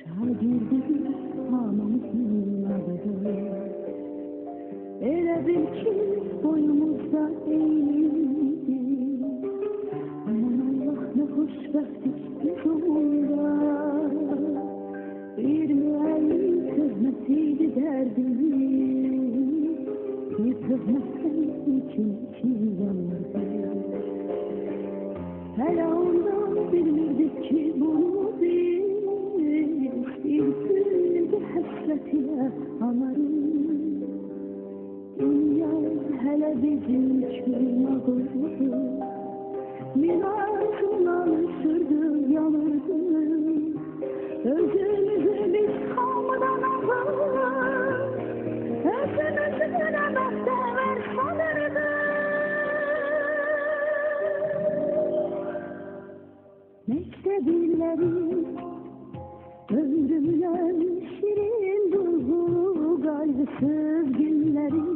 Şagirdim hamamızın adı. Elə bil ki boyumuzda eğildi. Aman Allah ne hoşbəxtik biz onda. Bir müəllim sevmesiydi derdimiz. Bir sevmezsen için yanırdı. Hele ondan bilmirdik ki bunu biz. Bir türlü hasretiyle anarız. Dünya hele bizim için ağırdı. Mirasından ısırdı, yanırdı. Özümüzü biz kalmadan alır. Özümüzüne beklever sanırdı. Mektebillerim ömrümden şirin duygu, gaygısız günlerim.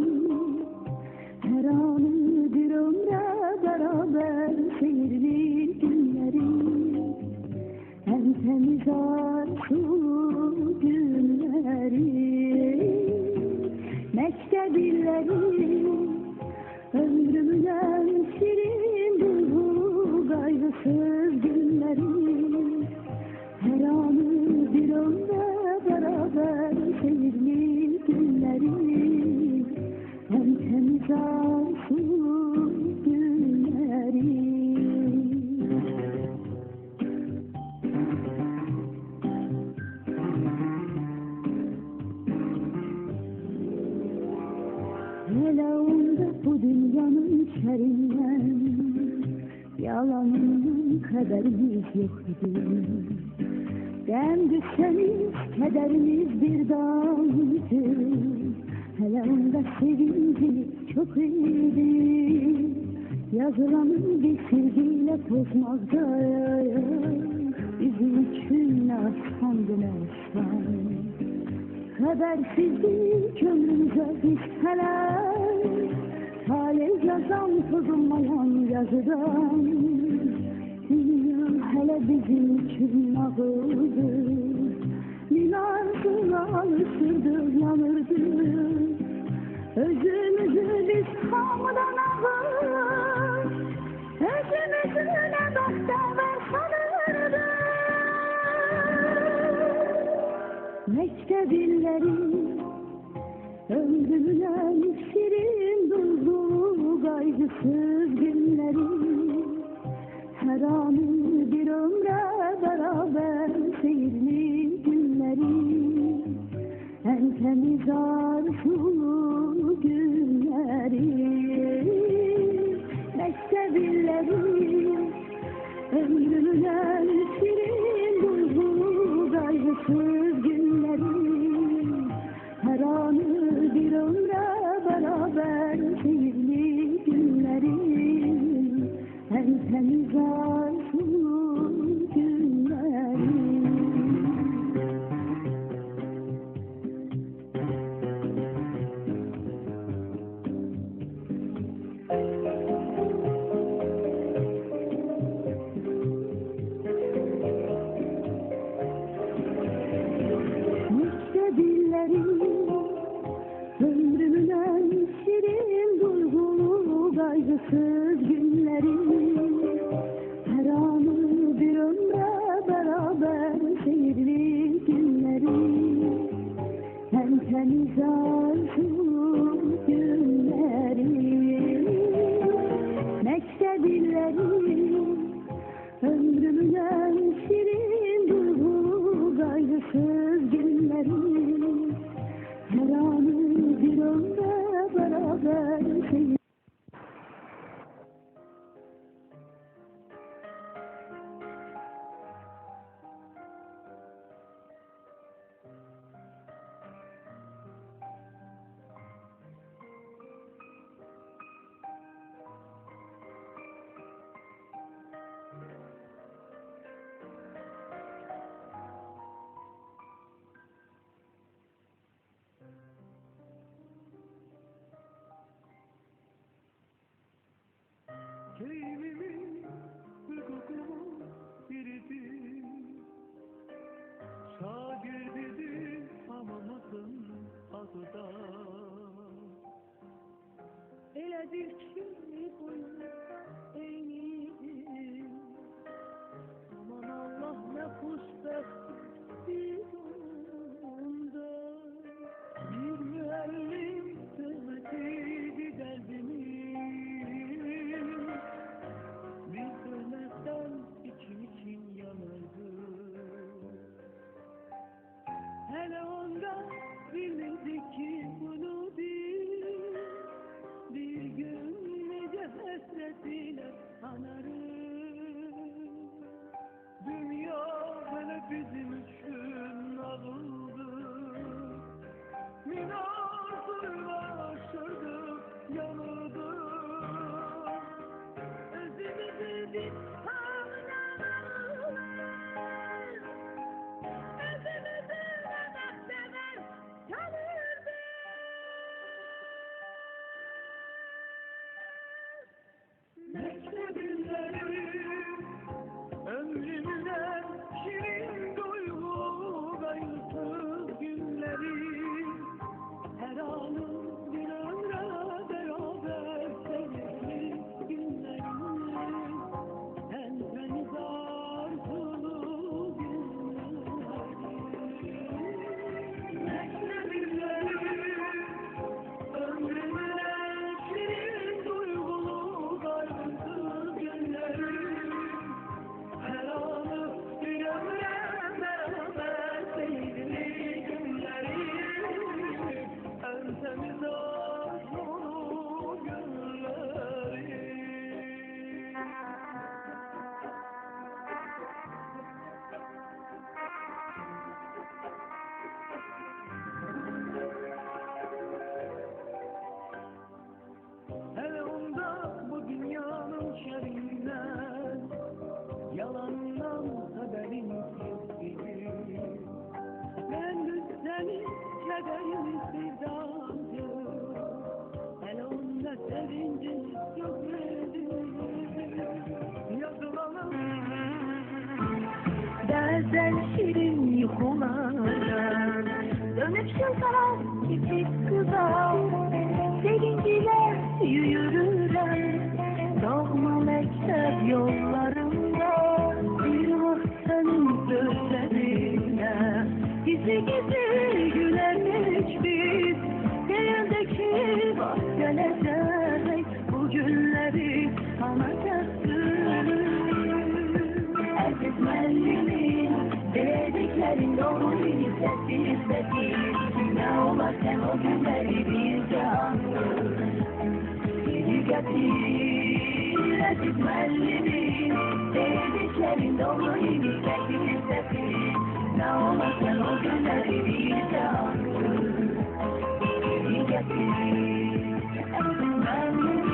Her anı bir ömre beraber seyirli günlerim. En temiz arzu günlerim. Mektebillerim ömrümden şirin duygu, gaygısız günlerim. Her anı bir ömre beraber seyirli günlerim. En temiz arzu günlerim. Hele onda bu dünyanın şerinden, yalanından kaderimiz yoktu. Dem düşseniz kederimiz bir dağıydı. Hele onda sevincimiz çok iyiydi. Yazılanın bir sevgiyle tozmazdı. Bizim için aslandı aslan. Kadersizlik ömrümüze biz helal. Talih yazan tozulmayan yazıdan. Dünya hele bizim için ağırdı. Minarsına ısırdı, yanırdı. Özümüzü biz hamdan alır. Özümüzüne beklever sanırdı. Mektebillerim ömrümden şirin duygu, gaygısız günlerim. Her anı bir ömre beraber seyirli günlerim. En temiz arzu günlerim. Mektebillerim ömrümden şirin duygu, gaygısız günlerim. Her anı bir ömre beraber seyirli günlerim. En temiz arzu günlerim. Mektebillerim ömrümden şirin duygu, gaygısız günlerim. Her anı bir ömre beraber seyirli günlerim. En temiz arzu günlerim. Mektebillerim ömrümden şirin duygu, gaygısız günlerim. Her anı bir ömre beraber seyirli. şirin yuxulara. Dönüp şıltalar kiçik kıza, sevinciler yürürler. Doğma mektep yollarında, bir vaxt senin gözlerine. Gizli gizli gülermiş biz, değildi ki bak gelecek, bu günleri sanacaksın. Aziz müellimin dediklerin doğruydu, sessiz sessiz. Ne olarken o günleri bir canlı geri getir. Aziz müellimin dediklerin doğruydu, sessiz sessiz. Ne olarken o günleri bir canlı geri getir. Aziz müellimin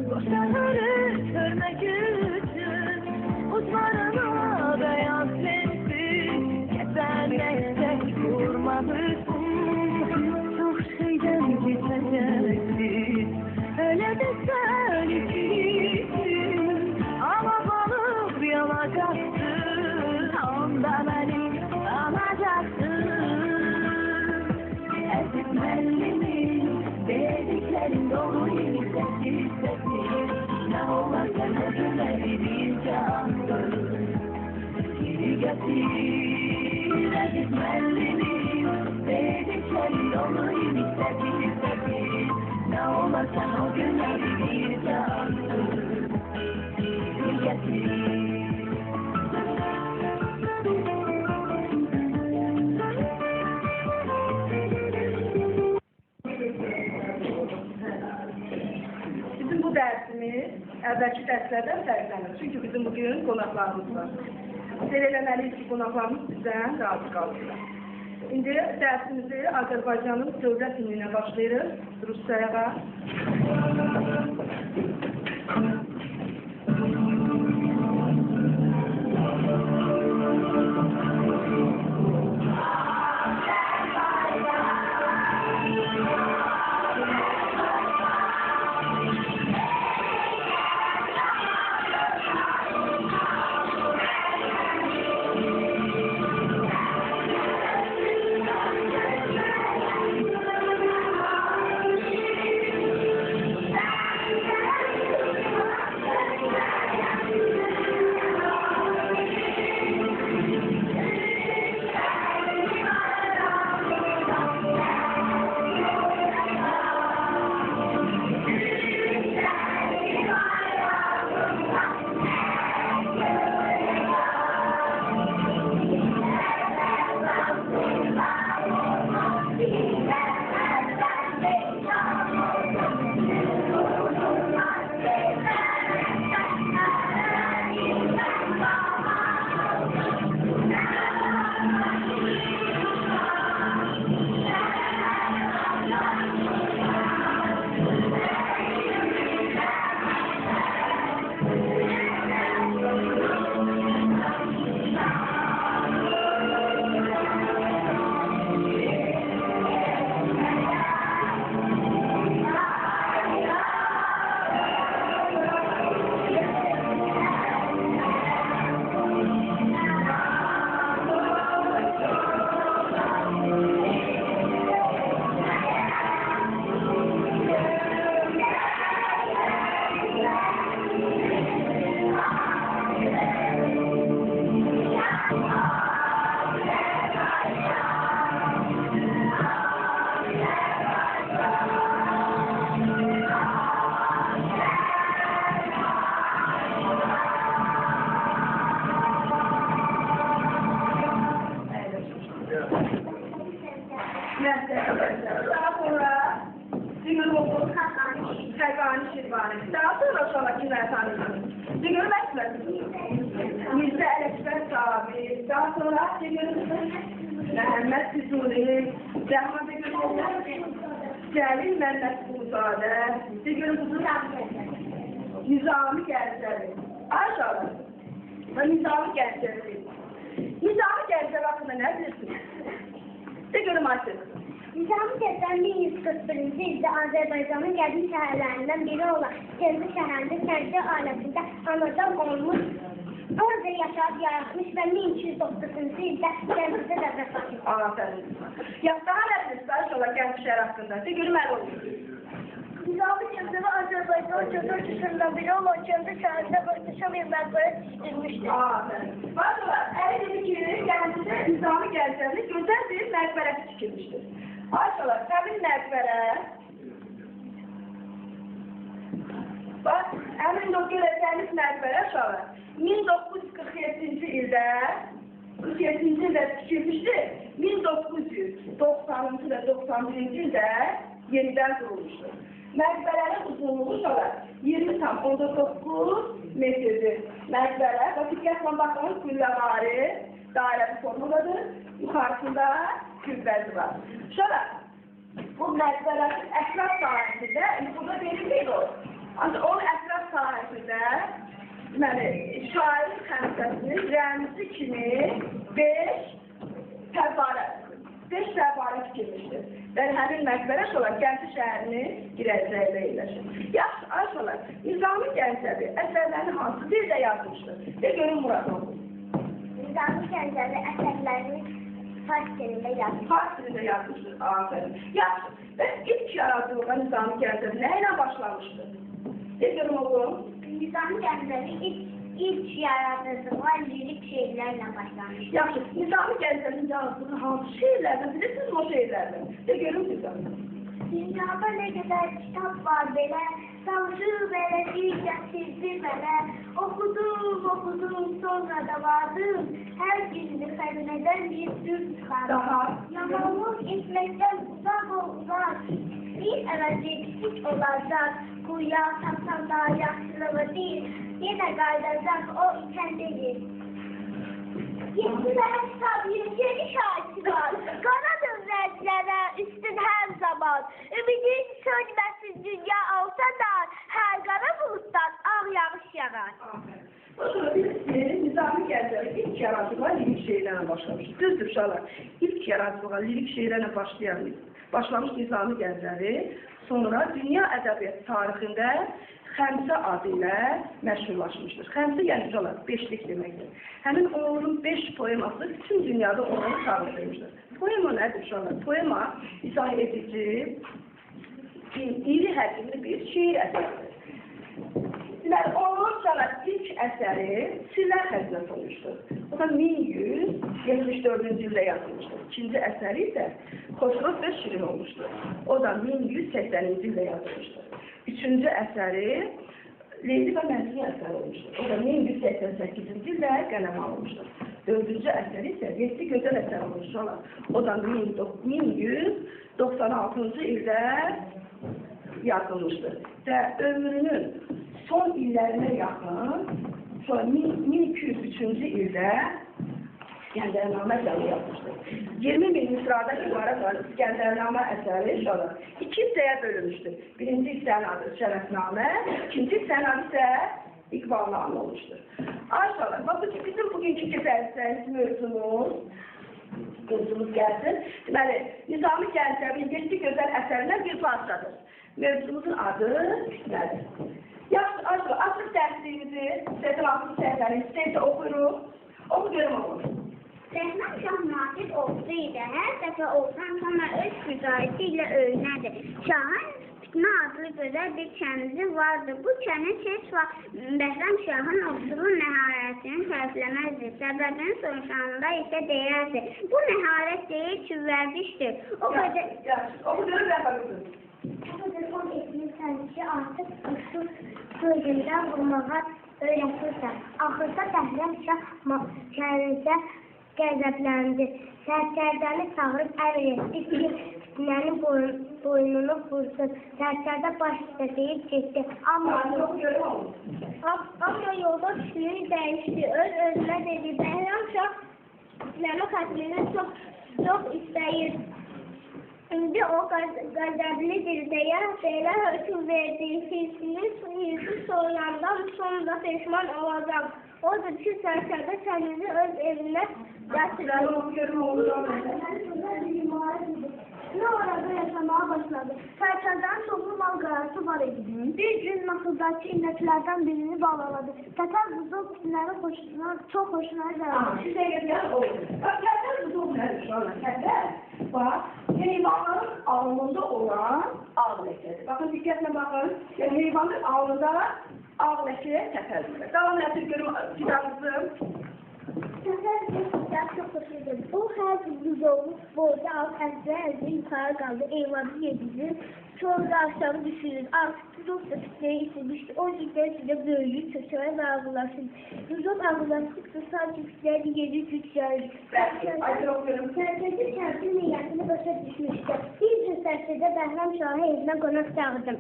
koşarları görmek için uzmanına beyaz lensi kesen destek vurmalısın. Çok şeyden geçeceksin, öyle de sen içisin. Ama balık yanacaksın, onda beni anacaksın. Aziz müellimin dediklerin doğruydu, sessiz sessiz. Ne olarken o günleri bir canlı geri getir. Aziz müellimin dediklerin doğruydu, sessiz sessiz. Ne olarken o günleri bir canlı geri getir. Bizim bu dersimiz evvelki derslerden fərqlənir. Çünki bizim bugün qonaqlarımız var. Söyləməliyik ki, qonaqlarımız bizdən razı qaldılar. İndi dərsimizi Azərbaycanın dövlət himninə başlayırıq. Rusçaya. Daha sonra Cingölboğlu Kaygani Şirvani. Daha sonra kimler tanıdınız? Cingöl Meslet. Mirza Elekber sahibi. Daha sonra Cingöl Məhəmməd Füzuli, Rəhman Begüm, Cəlil Məmmədquluzadə, Begüm qızı Nizami Gəncəvi. Aşağı. Və Nizami Gəncəvi. Nizami Gəncəvi haqqında nə bilirsiniz? Begüm artıq. Nizami Gəncəvi 1141-ci ildə Azərbaycanın qədim şəhərlərindən biri olan Gəncə şəhərində Gəncə ailəsində anadan olmuş, orada yaşayıb yaratmış və 1209-cu ildə Gəncədə də vəfat etmiş. Afərin. Daha nə bilirsiniz ola Gəncə şəhər haqqında? Begüm məl olur. Nizami Gəncəvi Azərbaycanın gözəl kişilərindən biri olan Gəncə şəhərində möhtəşəm bir məqbərə tikdirmişdir. Afərin. Bacalar, əli dedi ki, Gəncədə Nizami Gəncəvi gözəl bir məqbərə tikilmişdir. Aşağılar, həmin məqbərə bax, həmin o görəcəyimiz məqbərə aşağılar 1947-ci ildə tikilmişdir, 1990-cı və 91-ci ildə yenidən qurulmuşdur. Məqbərənin uzunluğu aşağılar 20,9 metrdir. Məqbərə və diqqətlə baxın, gülləvari dairəvi formudadır, yuxarısında kübbəsi var. Şöyle, bu məqbərənin ətraf sahəsində, burada verilməyir o. Ancaq onun ətraf sahəsində, şairin xəmsəsinin rəmzi kimi 5 fəvvarə tikilmişdir. Və həmin məqbərə olan Gəncə şəhərinin girəcəyində yerləşir. Yaxşı, aşağılar, Nizami Gəncəvi əsərlərini hansı dildə yazmışdır? Və görün Murad olsun. Nizami Gəncəvi əsərlərini Fars dilində yazmışdır. Fars dilində yazmışdır, afərin. Yaxşı, və ilk yaradıcılığa Nizami Gəncəvi nə ilə başlamışdır? Görün oğlum. Nizami Gəncəvi ilk yaradıcılığa lirik şeirlərlə başlamışdır. Yaxşı, Nizami Gəncəvinin yazdığı hansı şeirlərdən bilirsiniz o şeirlərdən? Görün güzel. Dünyada ne kadar kitap var belə, çalışır belə, gətirdi belə, okudum, sonra da vardım, hər birini xəzinədən bir sür çıxardım. Yamanlıq etməkdən uzaq, bir əvəzi kiçik olacaq, quya, tapsanda yaxşılığı deyil, yenə qaydacaq o ikən deyil. Yetkilərə kitab yeni şahidi var, qana dövlətlərə üstün hər zaman, ümidin sönməsin dünya olsa da, hər qara bulutdan ağ yağış yağar. Sonra biz Nizami Gəncəvi ilk yaradıcılığa lirik şeirlərlə başlamışdır. Düzdür uşaqlar, ilk yaradıcılığa lirik şeirlərlə başlamış Nizami Gəncəvi, sonra dünya ədəbiyyat tarixində Xəmsə adı ilə məşhurlaşmışdır. Xəmsə yəni uşaqlar, beşlik deməkdir. Həmin onun 5 poeması bütün dünyada onu tanıtılmışdır. Poema nədir uşaqlar? Poema izah edici, iri həcmli bir şeir əsəridir. Deməli, onun uşaqlar ilk əsəri Sirlər Xəzinəsi olmuşdur. O da 1174-cü ildə yazılmışdır. İkinci əsəri isə Xoşrov və Şirin olmuşdur. O da 1180-ci ildə yazılmışdır. Üçüncü əsəri Leyli və Məcnun əsəri olmuşdur. O da 1188-ci ildə qələmə alınmışdır. Dördüncü əsəri isə 7 gözəl əsər olmuşdur. O da 1196-cı ildə yazılmışdır. Və ömrünün son illərinə yaxın, sonra 1203-cü ildə İskəndərnamə əsəri yazmışdır. 20.000 misradan ibarət olan İskəndərnamə əsəri şöyle 2 hissəyə bölünmüşdür. Birinci hissənin adı Şərəfnamə, ikinci hissənin adı isə İqbalnamə olmuşdur. Aşağılar, bax bizim bugünkü kəfəlisəniz mövzumuz gəlsin. Deməli, Nizami Gəncəvinin 7 gözəl əsərindən bir parçadır. Mövzumuzun adı nədir? Yaxşı, aşağılar, asıl dərsliyimizi, sizin asıl səhvərini sizə oxuyuruq. Oxu görüm olur. Rəhmən Şah Nadir oldu ilə hər dəfə olsan sonra öz müzayisi ilə öyünədir. Şahın Fitnə adlı gözəl bir kənizi vardı. Bu kəniz heç vaxt Bəhrəm Şahın olduğu nəharətini tərifləməzdi. Səbəbini soruşanda isə deyərdi. Bu nəharət deyil ki, vərdişdir. O qədər... Oxu görüm rəhmən. O qədər on etmirsən ki, artıq su sözündən vurmağa öyrətirsən. Axırda Bəhrəm Şah kənizə qəzəbləndi. Sərsərdəni çağırıb əmr etdi ki, fitnənin boynunu vursun. Sərsərdə baş üstə deyib getdi. Amma yolda fikrini dəyişdi. Öz-özünə dedi, Bəhrəm Şah fitnənin xətrini çox çox istəyir. İndi o qəzəblidir deyə belə hökm verdi. Hissini soyandan sonra peşman olacaq. Odur ki, sərkərdə kendini öz evinə gətirir. Ne orada yaşamaya başladı. Sərkərdən çoxlu mal qarası var idi. Bir gün nasıldakı inəklərdən birini bağladı. Tətər buzul günləri çox hoşuna gəldi. Tətər buzul günləri bak, heyvanların alnında olan ağ ləkədir. Bakın, diqqətlə baxın. Yəni, heyvanın alnında ağ ləkə tətər buzul. Davam etdir, görüm, fidanızım. Tətər buzullar çox hoşudur. O, hər buzolu boyda alt əzlə yuxarı qaldı. Eyvanı yedirir. Sonra aşağı düşürür. Artıq da pisliyə itilmişdi. O ciddə böyüyür, çökər və ağırlaşır. Buzul ağırlaşdıqsa sanki pisliyə yeri güclərir. Sərkədə kəndin niyyətini başa düşmüşdü. Bir gün sərkədə Bəhram Şahı evinə qonaq çağırdım.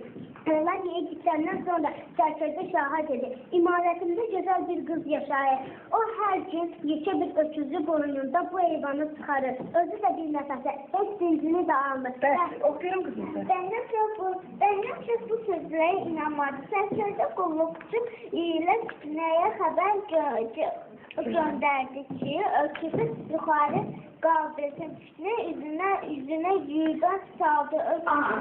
Onlar yeyə gitdikdən sonra sərkədə Şaha dedi. İmarətimdə gözəl bir qız yaşayır. O hər gün yekə bir öküzü boynunda bu eyvanı çıxarır. Özü də bir nəfəsə heç dincini də almır. Oxuyurum qızım. Bəhram Şah bu sözlərə inanmadı. Sərkədə qulluqçu ilə kütünəyə xəbər göndərdi ki, öküzü yuxarı qaldırsın. Üzünə yüzdən saldı.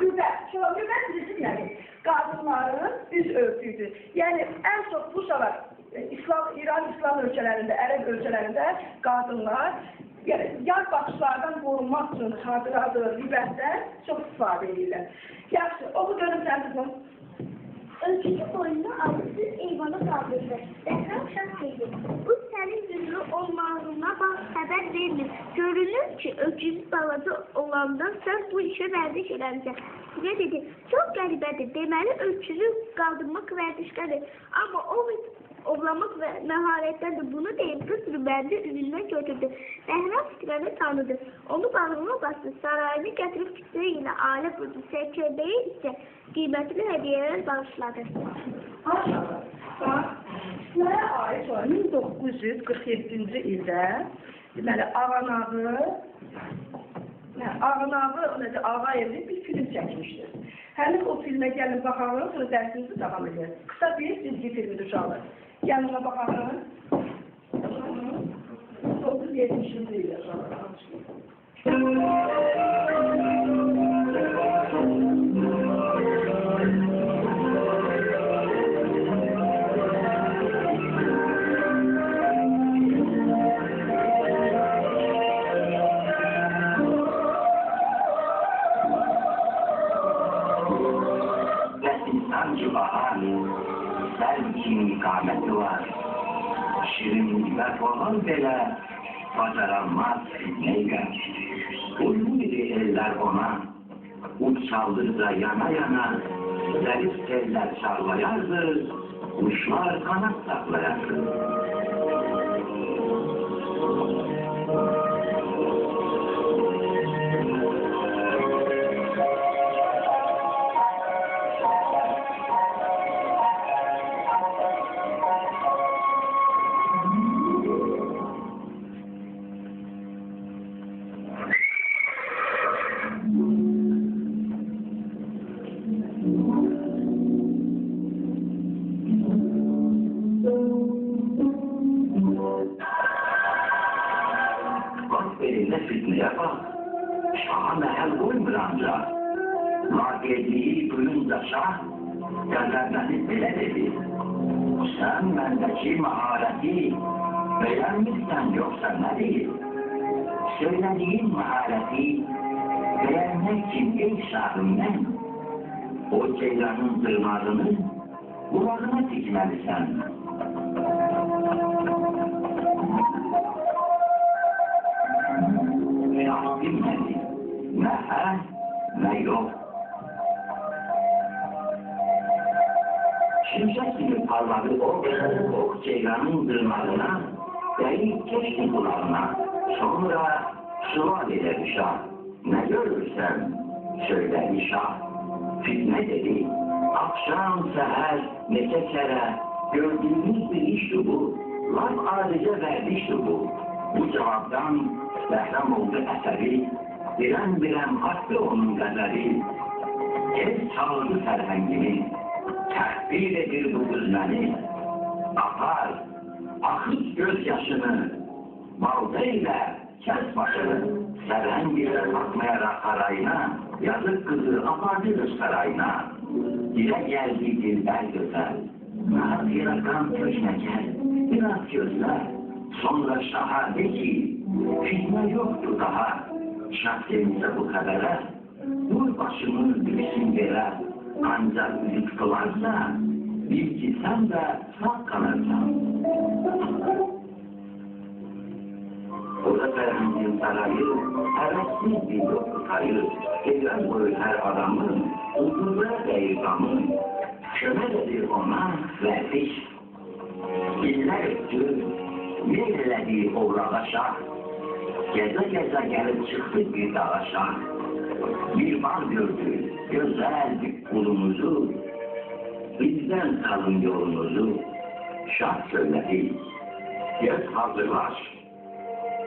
Lübət bizim yəni qadınların üz örtüydü. Yəni ən çox bu sıralar İran İslam ölkələrində, Ərəb ölkələrində qadınlar yar baxışlardan qorunmaq üçün çadırdır, lübətdən çox istifadə edirlər. Yaxşı, oxu görüm sən qızım. Öküzü boynuna alıp eyvana kaldırdı. Bəhram Şah dedi, bu sənin güclü olmağına xəbər vermir. Görünür ki, öküzü balaca olandan sən bu işə vərdiş eləmsən. Size dedi, çok qəribədir. Deməli, öküzü qaldırmaq vərdişdədir. Amma o ovlamaq və məharətdədir. Bunu deyib qız rübəndi ürünə götürdü. Bəhram fikrəni tanıdı. Onu bağlama bastı. Sarayını gətirib kütüyə ilə ailə qurdu. Sərkərbəyə isə qiymətli hədiyyələr bağışladı. Maşallah. Bax, nəyə aid var? 1947-ci ildə deməli, Ağanağı Ağayevli bir film çəkmişdir. Həmin o filmə gəlin baxalım, sonra dərsinizi davam edin. Kısa bir çizgi filmidir uşaqlar. Gəlin ona baxalım. 1970-ci ildə uşaqlar. İkameti var. Şirinlikler falan bile bacaranmaz fitneyle. Uygun biri eller ona, uç saldırıda yana yana, zarif teller sallayardı, kuşlar kanat saklayardı. Şah'a mehel koymur ancak. Maddiyetliği duyunca şah, gözlerden bile dedi. Sen bendeki mahareti beğenmişsen yoksa ne değil? Söylediğin mahareti beğenmek için ey şahım ben. O ceylanın tırnağını kulağına dikmelisin. Bilmedi. Ne he, ne yok. Şimşek gibi parladı o ceylanın tırnağına, değip geçti kulağına. Sonra sual eder şah. Ne görürsen söyle şah. Fitne dedi. Akşam seher nece kere gördüğümüz bir işti bu. Laf ayrıca verdişti bu. Bu cevaptan Behram oldu əsəri, bilən haqqı onun qədəri, ev çağırdı sərhəngini, təhvil edir bu qüzməni, apar, axıt göz yaşını, balda ilə kəs başını, sərhəng ilə atmayaraq harayına, yazıq qızı apardı sarayına, dilə gəldi dilbər gözəl, rahat yaradan köşnəkər, biraz gözlər, sonra şahade ki, fitne yoktu daha, şahsense bu kadara, vur başımız düşsün yere, ancak üzük kılarsa, bil ki sen de sağ kalırsan. Orada Ferhan'ın sarayı, hevessiz bir yok tutayı, evren boyu her adamın, uzunluğa değil gamın, kömededir ona vermiş. İller üstü, neylediği oğlağa şah, geze gelip çıktı bir dağa şah. Bir bal gördü, güzel bir kulumuzu, bizden kalın yolunuzu, şah söyledi, göz hazırlaş,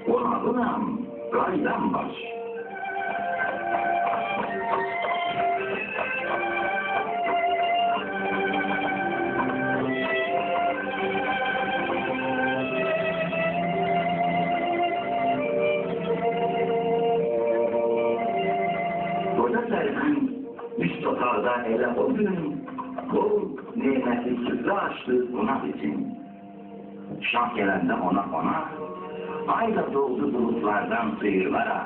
ona bunam, raydan baş. Üst otaqda elə o gün bol neməti süfrə açdı qonaq için. Şah gələndə ona qonaq, ayla doldu bulutlardan sıyırlara.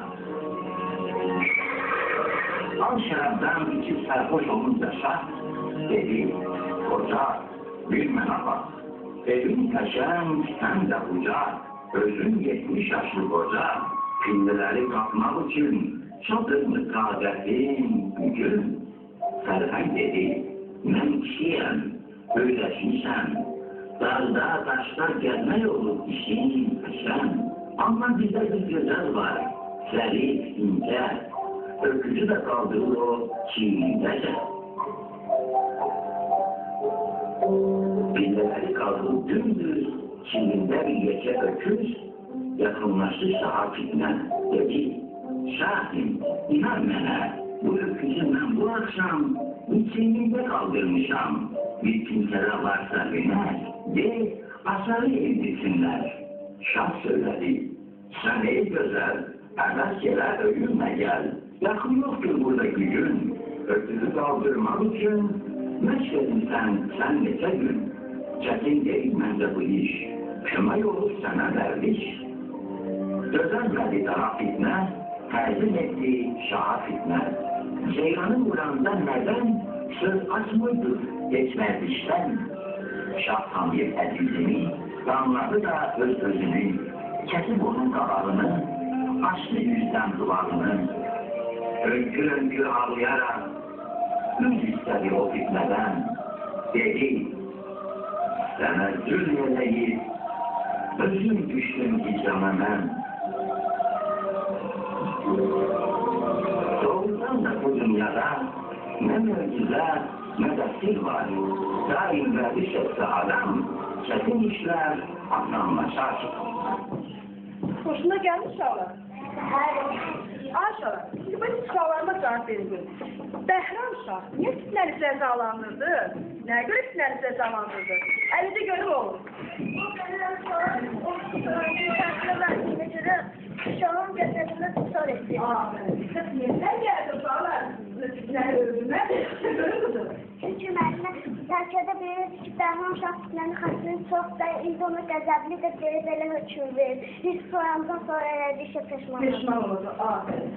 Al şərabdan içib sərxoş olunca şah, dedi, qoca, bilmənə bax, evin təşən, sən də uca, özün 70 yaşlı qoca, pilliləri qapmaq üçün, çadırmı qadətin, gücün, Sərhəng dedi, mən kişiyəm, öyrəşmişəm, dağda, daşlar gəlmək olub işin, əşəm, amma bizdə bir gözəl var, zərif, incə, ökücü də qaldırır o çiğnindəcə. Billələri qaldırıb dümdüz, çiğnində bir yekə öküz, yaxınlaşdı şaha fitnə, dedi, şahim, inan mənə, bu öküzü mən bu akşam içimde kaldırmışam. Bir kimseler varsa biner, de aşağı eğilsinler. Şah söyledi, sen ey güzel, evvelkele ölümle gel. Yakın yoktur burada gücün. Öküzü kaldırmak için meşredin sen neçe gün. Çetin değilmez bu iş, köme olur sana derviş. Düzenmedi daha fitne, tercih etti şaha fitne. Ceylanın buranında neden söz açmıydı geçmez işten. Şah tanıyıp edildiğini, damladı da öz özünü, kesip onun kabağını, açtı yüzden duvarını. Önkür önkür ağlayarak, üz istedi o fitneden, dedi, sana zulmeleyi, özüm düştüm hicrana ben. Doğrudan da bu dünyada ne mucize ne de sır var. Daim verdiş etse adam, çetin işler anlamlaşar. Hoşuna gelmiş Şahlar. Şahlar, şimdi ben Şahlarıma cevap veriyorum. Behram Şah niye fitnəni cəzalandırdı? Nəyə görə fitnəni cəzalandırdı? Əlində görüm olur. Şahın gözlerinde tutar etti. Neden geldi Şahlar? Fitnəni öldürmək? Görür müsün? Çünkü mənimlə Tərkədə bilirdi ki, Behram Şah fitnəni xəstini çox da indi ona qəzəbli də belə höküm verir. Biz soyamdan sonra elədi işə peşman olur. Peşman oldu. Aferin.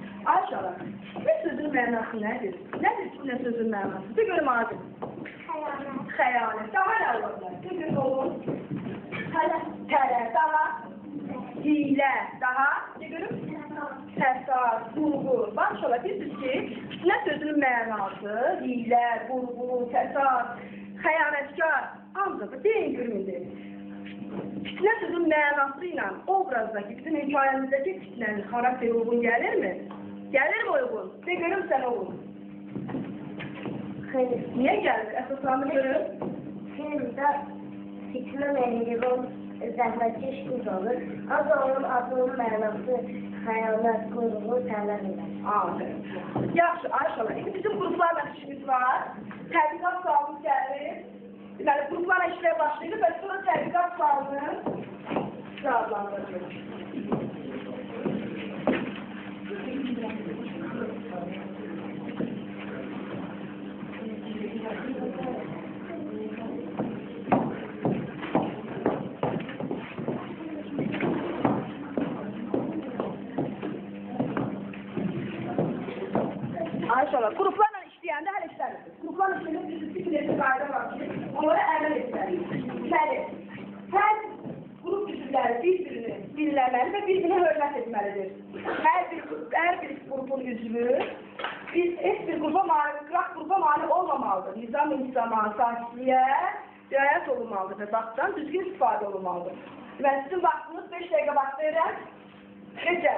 Şahlar, fitnə sözünün mənası nədir? Nədir fitnə sözünün mənası? Bir görüm adı. Xəyanət. Xəyanət. Daha nə olurlar? Bir görüm olur. Tələ. Daha. Hilə. Daha. Bir görüm. Təsad, qurğu. Bax şola, bilirsiniz ki, fitnə sözünün mənası, hilə, qurğu, təsad, xəyanətkar, ancaq deyin görümündür. Fitnə sözünün mənası ilə obrazdakı, bizim hekayəmizdəki fitnənin xarakteri uyğun gəlirmi? Gəlirmi uyğun? De görüm sən uyğun. Niyə gəlir? Əsaslarını görüm. Filmdə fitnə meyli rol zəhmətkeş qız olur. Az onun adının mənası xəyalət qurulu tələr edər. Yaxşı, Ayşələr, indi bizim qruplarla işimiz var. Tədqiqat sualımız gəlir. Deməli, qruplarla işləyə başlayırıq və sonra tədqiqat sualını cavablandıracağıq. Ayşələr, qruplarla işləyəndə hələ işləmirsiniz. Qruplarla işləyəndə bir neçə qayda var ki, onlara əməl etməliyik. Deməli, hər qrup üzvləri bir-birini dinləməli və bir-birinə hörmət etməlidir. Hər bir qrupun üzvü heç bir qrupa mane olmamalıdır. Nizam-intizama, sakitliyə riayət olunmalıdır və vaxtdan düzgün istifadə olunmalıdır. Deməli, sizin vaxtınız 5 dəqiqə vaxt verirəm. Necə?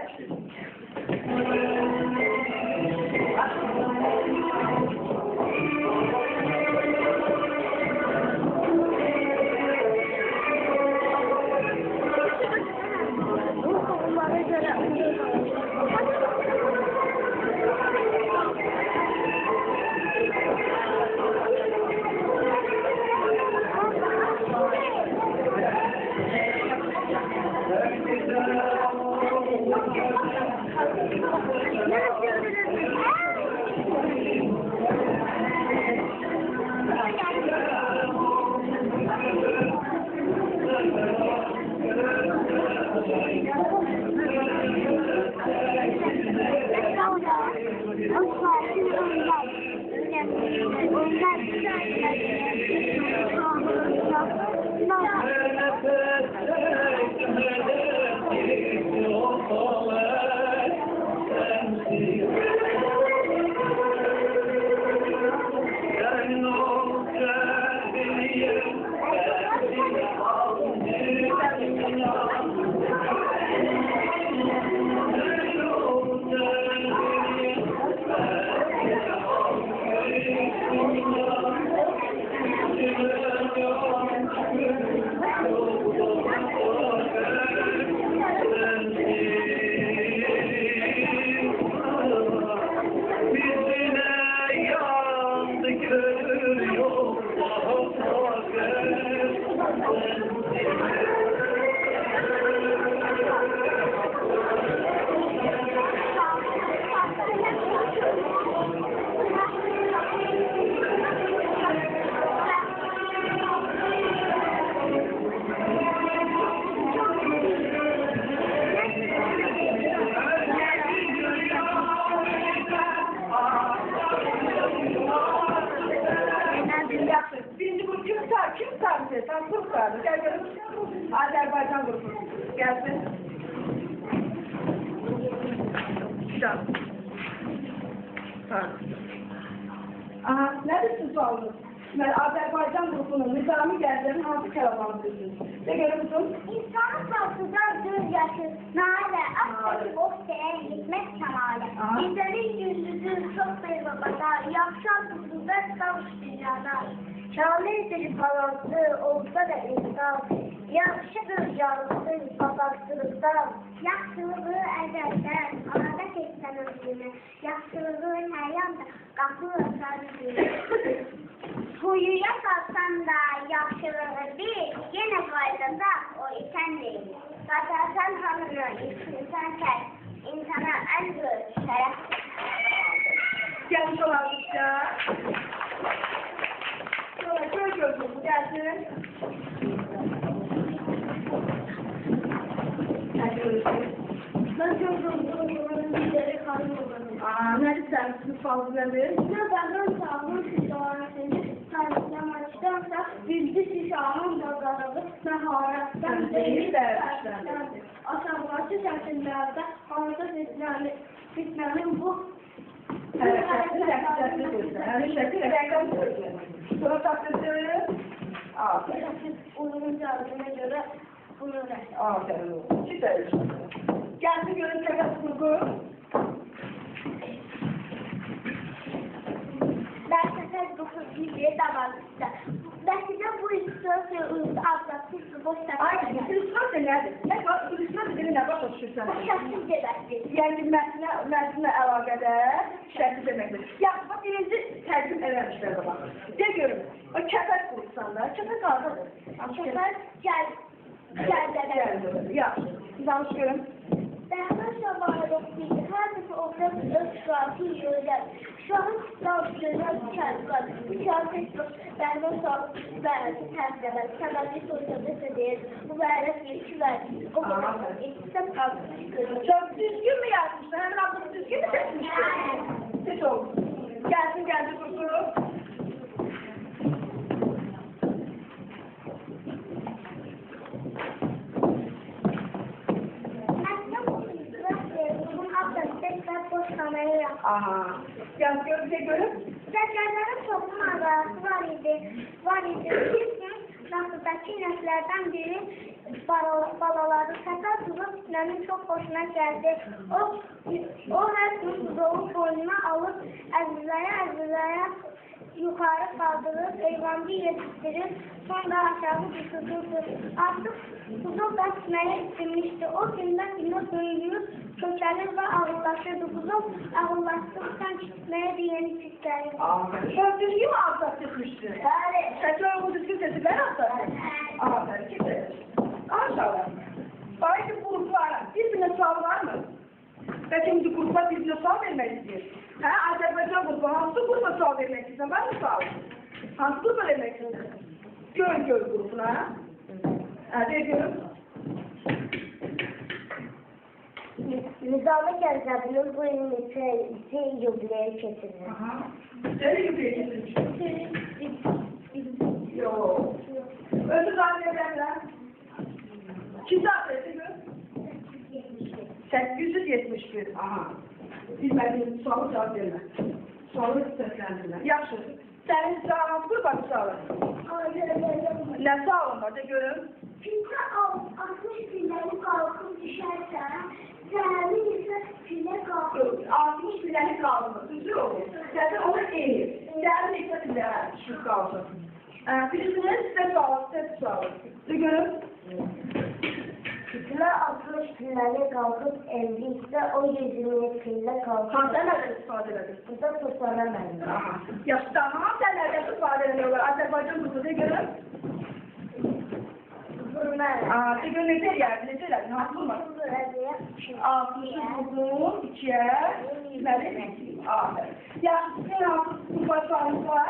Azərbaycan qrupu gəlsin. Nədir sizin sualınız? Azərbaycan qrupunun nizami gəzlərini hansı kələmlandırırsınız? Ne görürsünüz? İnsanın saltıdan düz yaşır, nalə, aksın oksaya gitmək kanalə. İzlərin gündüzü çox bir babada, yaxşan tutulda savş dünyada. Şamil dili balansı olsa da insan, yaxşıdır canlısı papaksılıktan. Yaxşılığı əzəldən, arada keçsən özünü, yaxşılığı hər yanda qapı ötər üzünü. Huyuya kalsan da yaxşılığı bil, yenə qaydada o itən deyil. Qatarsan hanını, içinsən tək, insana ən böyük şərəf. Gəlmiş olardıqca. Sonra göz bu gəlsin. Ben çok zorluğum, bir kanım olanım. Nədir sən? Sizin sualınız nədir? Ne kadar sağlık şişaretini tanışlamaktansa bilgi şişanın bazarlığı meharetten değil dermişlerdir. Aşağıdaki şekillerde havada fitnenin bu Şəkil rəqsətli gözlə. Həmin şəkil rəqsətli gözlə. Sonra taksisi? Aferin. Onun cevabına göre bunu rəqsətli. Aferin oğlum. Süper. Gəlsin görün təqət qurgu. Ben sefer 9 bir davam istə. Nəticə bu istiyorsa azaltı boş Ay, illüstrasiya nədir? İllüstrasiya demək nə başa düşürsən? şəxsi deməkdir. Yəni mətnlə əlaqədar şəkil deməkdir. Yaxşı, bax birinci tərcüm eləmişlər bax. De görüm, o kəpək qursanlar, kəpək hardadır? Kəpək gəldədir. Yaxşı, danış görüm. Bəhmən şabanı dokuydu. Hər dəfə orada öz şuası yürüdər. Şuanın davşırlar kərqar. Bu şuan tezdir. Bəhmən şuanı vərəsi tərzələr. Səbəbi sosyalistə deyir. Bu vərəs yeki vərəsi. O qədər etsən qalsın görür. Çok düzgün mü yazmışsın? Hemen ablamı düzgün mü seçmişsin? Seç oldu. Gelsin geldi dursun. Aha. Yaz gözle görüp. Zəkərlərin çoxun arası var idi. Bir gün nasıldakı nəslərdən biri balaları səfər tuzu fitnənin çox xoşuna gəldi. O hər gün tuzovu boynuna alıb əzizləyə yuxarı qaldırıb, eyvanda yetişdirir, sonra aşağı düşürdürdü. Artıq tuzov bəsməyə itilmişdi. O gündən günə böyüyür, kökəlir və ağırlaşırdı. Tuzov ağırlaşdıqdan gitməyə deyəni fikirlərir. Çok düzgün mü ağzak seçmişsin? Bəli. Seçer bu düzgün sesi ben ağzak seçmişsin. Aferin, kimse. Aşağıda. Belki gruplara birbirine sual var mı? Belki şimdi gruplar birbirine sual vermek istiyor. Azerbaycan grubu hangi gruba sual vermek istiyorsun? Var mı sual? Hangi gruba vermek istiyorsun? Göl grubuna. Hadi görüm. Nizami Gəncəbinin bu il neçə yubileyi keçirir? Seni yubileyi keçirmiş. Yok. Özü zannederler. Kimse adresi gör? 871. Aha. Bilmediğin sualı cevap verme. Sualı seslendirme. Yaxşı. Senin sağlam kurban sualı. Ne sualın var da görün. Çünkü 60 pilleri kalkıp düşerse, zerli ise pille kalkıp. 60 pilleri kaldı. Düzü olur. Zaten onu eğir. Zerli ise pille düşük kaldı. Birisinin size sualı. De görün. Pille 60 pilleri kalkıp 50 ise o 120 pille kalkıp. Hangi nereden ifade edin? Bu da tutanamaz. Yaxşı, tamam. Sen nereden ifade ediyorlar? Azerbaycan grubu de görün. De görün necə eləyərdin? Hansı olmaz? 60'ı vurdum, 2'ye. Deməli, aferin. Yaxşı, sizin hansı gruba sualınız var?